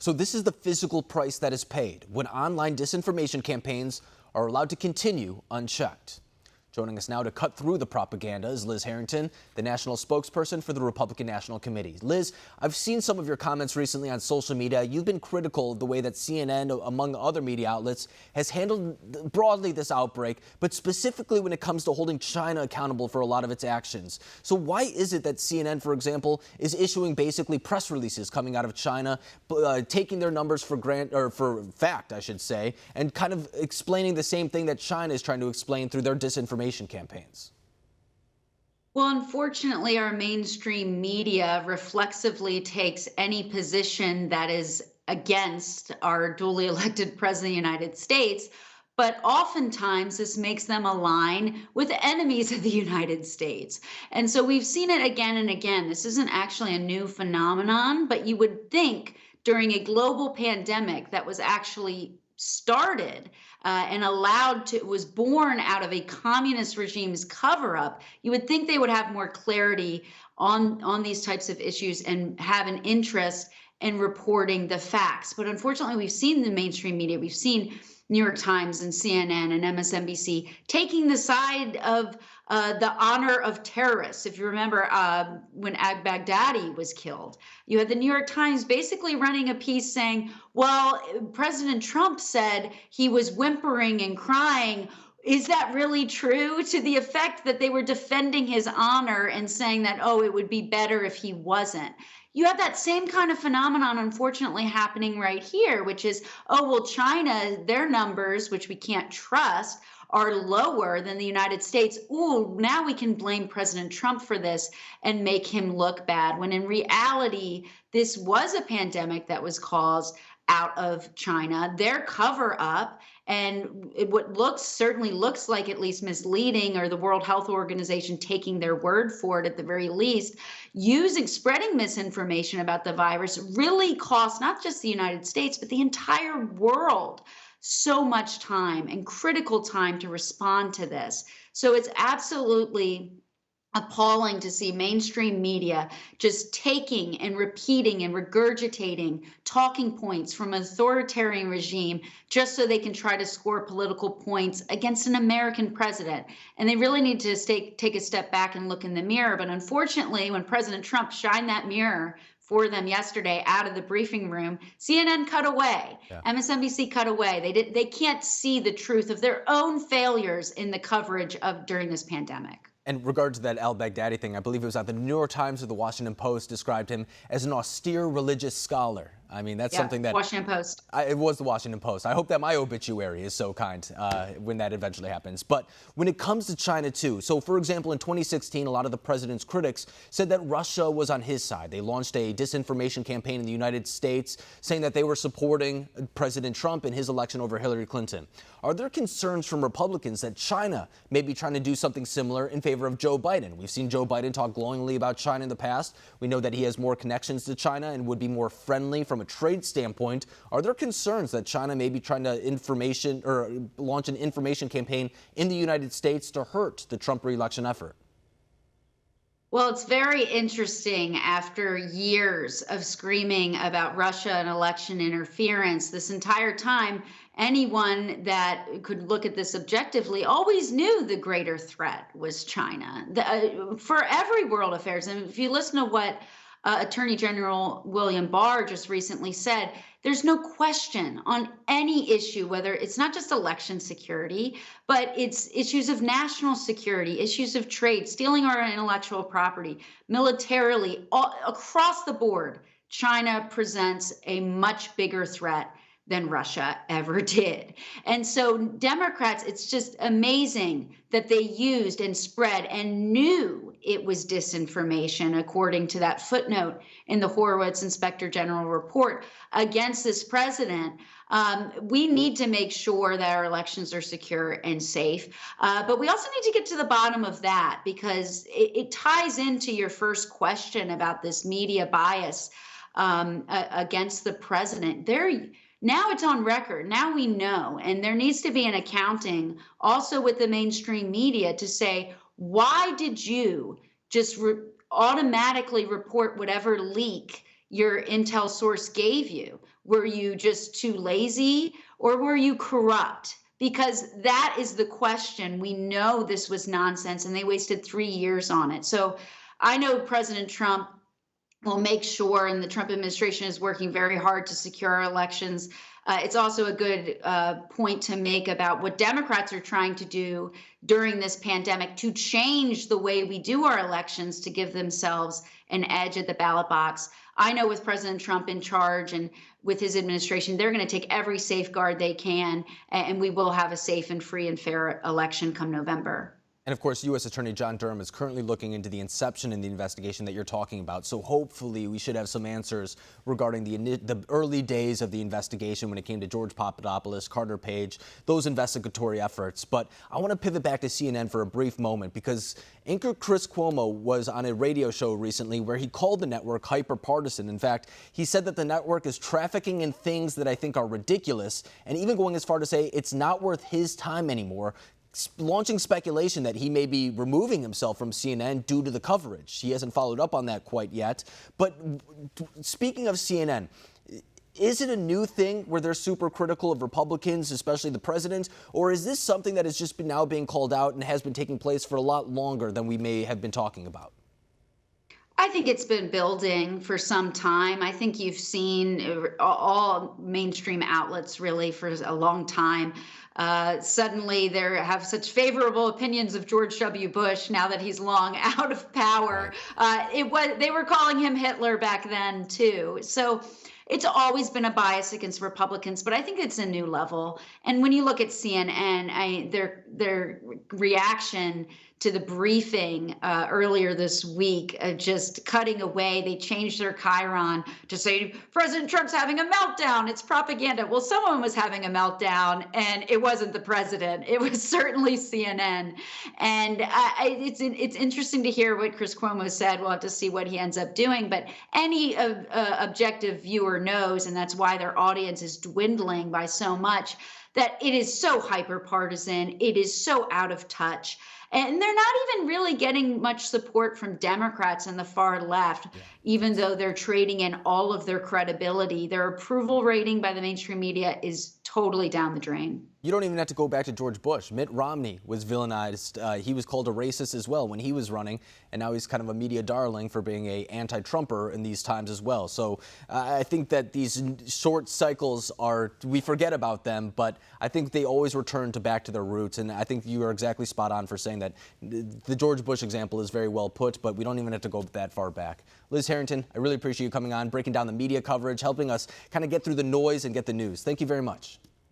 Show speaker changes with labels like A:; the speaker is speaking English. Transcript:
A: So this is the physical price that is paid when online disinformation campaigns are allowed to continue unchecked. Joining us now to cut through the propaganda is Liz Harrington, the national spokesperson for the Republican National Committee. Liz, I've seen some of your comments recently on social media. You've been critical of the way that CNN, among other media outlets, has handled broadly this outbreak, but specifically when it comes to holding China accountable for a lot of its actions. So why is it that CNN, for example, is issuing basically press releases coming out of China, taking their numbers for fact, I should say, and kind of explaining the same thing that China is trying to explain through their disinformation campaigns?
B: Well, unfortunately, our mainstream media reflexively takes any position that is against our duly elected president of the United States. But oftentimes, this makes them align with enemies of the United States. And so we've seen it again and again. This isn't actually a new phenomenon, but you would think during a global pandemic that was actually started and was born out of a communist regime's cover up, you would think they would have more clarity on these types of issues and have an interest in reporting the facts. But unfortunately, we've seen the mainstream media, we've seen New York Times and CNN and MSNBC taking the side of the honor of terrorists. If you remember when al-Baghdadi was killed, you had the New York Times basically running a piece saying, well, President Trump said he was whimpering and crying. Is that really true? To the effect that they were defending his honor and saying that, oh, it would be better if he wasn't. You have that same kind of phenomenon, unfortunately, happening right here, which is, oh, well, China, their numbers, which we can't trust, are lower than the United States. Ooh, now we can blame President Trump for this and make him look bad, when in reality, this was a pandemic that was caused out of China, their cover up, and what certainly looks like at least misleading, or the World Health Organization taking their word for it at the very least, spreading misinformation about the virus really cost not just the United States, but the entire world so much time and critical time to respond to this. So it's absolutely appalling to see mainstream media just taking and repeating and regurgitating talking points from an authoritarian regime just so they can try to score political points against an American president. And they really need to take a step back and look in the mirror. But unfortunately, when President Trump shined that mirror for them yesterday out of the briefing room, CNN cut away, MSNBC cut away. They can't see the truth of their own failures in the coverage of during this pandemic.
A: And in regard to that al-Baghdadi thing, I believe it was at the New York Times or the Washington Post described him as an austere religious scholar. I mean, that's something that...
B: Washington Post.
A: It was the Washington Post. I hope that my obituary is so kind when that eventually happens. But when it comes to China, too, so, for example, in 2016, a lot of the president's critics said that Russia was on his side. They launched a disinformation campaign in the United States saying that they were supporting President Trump in his election over Hillary Clinton. Are there concerns from Republicans that China may be trying to do something similar in favor of Joe Biden? We've seen Joe Biden talk glowingly about China in the past. We know that he has more connections to China and would be more friendly from a trade standpoint. Are there concerns that China may be trying to launch an information campaign in the United States to hurt the Trump re-election effort?
B: Well, it's very interesting after years of screaming about Russia and election interference. This entire time, anyone that could look at this objectively always knew the greater threat was China for every world affairs. And if you listen to what Attorney General William Barr just recently said, there's no question on any issue, whether it's not just election security, but it's issues of national security, issues of trade, stealing our intellectual property, militarily, across the board, China presents a much bigger threat than Russia ever did. And so Democrats, it's just amazing that they used and spread and knew it was disinformation, according to that footnote in the Horowitz Inspector General report against this president. We need to make sure that our elections are secure and safe. But we also need to get to the bottom of that, because it ties into your first question about this media bias against the president. Now it's on record. Now we know. And there needs to be an accounting also with the mainstream media to say, why did you just automatically report whatever leak your intel source gave you? Were you just too lazy, or were you corrupt? Because that is the question. We know this was nonsense and they wasted 3 years on it. So I know President Trump will make sure, and the Trump administration is working very hard to secure our elections. It's also a good point to make about what Democrats are trying to do during this pandemic to change the way we do our elections to give themselves an edge at the ballot box. I know with President Trump in charge and with his administration, they're going to take every safeguard they can, and we will have a safe and free and fair election come November.
A: And of course, U.S. Attorney John Durham is currently looking into the inception in the investigation that you're talking about. So hopefully we should have some answers regarding the early days of the investigation when it came to George Papadopoulos, Carter Page, those investigatory efforts. But I want to pivot back to CNN for a brief moment, because anchor Chris Cuomo was on a radio show recently where he called the network hyper-partisan. In fact, he said that the network is trafficking in things that I think are ridiculous, and even going as far to say it's not worth his time anymore, launching speculation that he may be removing himself from CNN due to the coverage. He hasn't followed up on that quite yet. But speaking of CNN, is it a new thing where they're super critical of Republicans, especially the president, or is this something that has just been now being called out and has been taking place for a lot longer than we may have been talking about?
B: I think it's been building for some time. I think you've seen all mainstream outlets really for a long time. Suddenly they have such favorable opinions of George W. Bush now that he's long out of power. They were calling him Hitler back then too. So it's always been a bias against Republicans, but I think it's a new level. And when you look at CNN, their reaction to the briefing earlier this week, just cutting away, they changed their chyron to say President Trump's having a meltdown. It's propaganda. Well, someone was having a meltdown, and it wasn't the president. It was certainly CNN. And it's interesting to hear what Chris Cuomo said. We'll have to see what he ends up doing. But any objective viewer knows, and that's why their audience is dwindling by so much, that it is so hyper-partisan. It is so out of touch. And they're not even really getting much support from Democrats and the far left, even though they're trading in all of their credibility. Their approval rating by the mainstream media is totally down the drain.
A: You don't even have to go back to George Bush. Mitt Romney was villainized. He was called a racist as well when he was running, and now he's kind of a media darling for being an anti-Trumper in these times as well. So I think that these short cycles we forget about them, but I think they always return back to their roots. And I think you are exactly spot on for saying that the George Bush example is very well put, but we don't even have to go that far back. Liz Harrington, I really appreciate you coming on, breaking down the media coverage, helping us kind of get through the noise and get the news. Thank you very much.